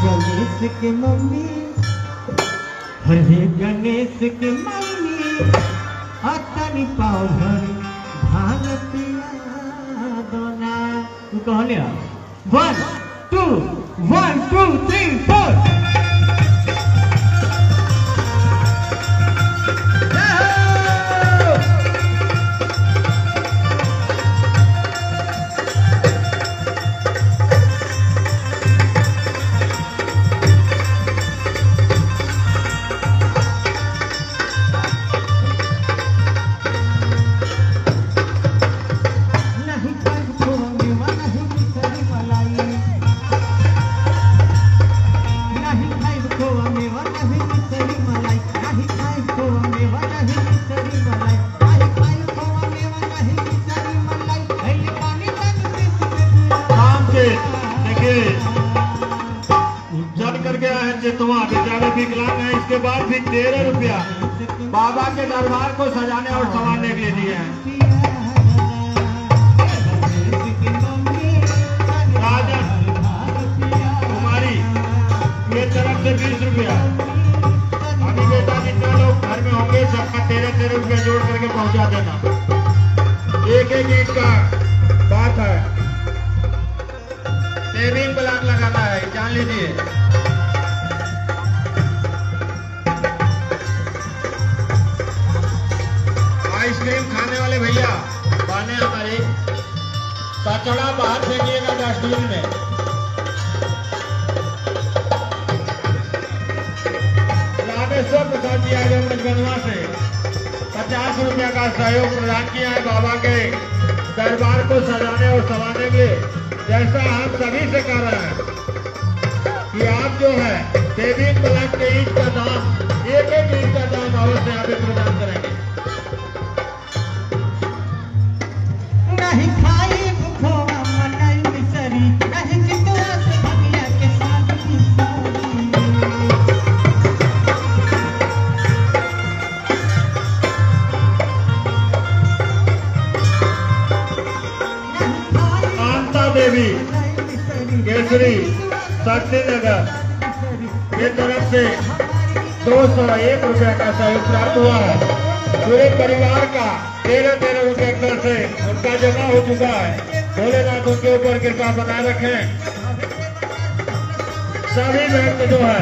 गणेश के मम्मी, हरे गणेश के मम्मी, अतनी पाव भर भांग पिया दोना। तू कह लिया 1 2 1 2 3 4। बेचारे विकलांग है, इसके बाद भी 13 रुपया बाबा के दरबार को सजाने और संवारने के लिए दिए हैं। राजन कुमारी ये तरफ से 20 रुपया। अभी बेटा जितने लोग घर में होंगे सबका 13 रुपया जोड़ करके पहुंचा देना। एक एक ईंट का बात है, सेविंग प्लान लगाना है, जान लीजिए। आइसक्रीम खाने वाले भैया पाने हमारे कचड़ा बाहर फेंकिएगा डस्टबिन में। रामेश्वर प्रसाद जी आजमगंज बनवा से 50 रुपया का सहयोग प्रदान किया है बाबा के दरबार को सजाने और संवारने के लिए। जैसा हम सभी से कह रहे हैं कि आप जो है देवी पलक के ईंट का दाम, एक एक ईंट का दाम अवश्य यहाँ पे प्रदान करेंगे। नहीं खाई खोवा मनाई मिसरी, नहीं चितवा से भगिया के साथ कांता देवी केसरी शक्तिनगर की तरफ से 201 रुपया का सहयोग प्राप्त हुआ है। पूरे परिवार का 13 रुपये कर से उनका जमा हो चुका है। भोलेनाथ उनके ऊपर कृपा बनाए रखें। सभी भक्त जो है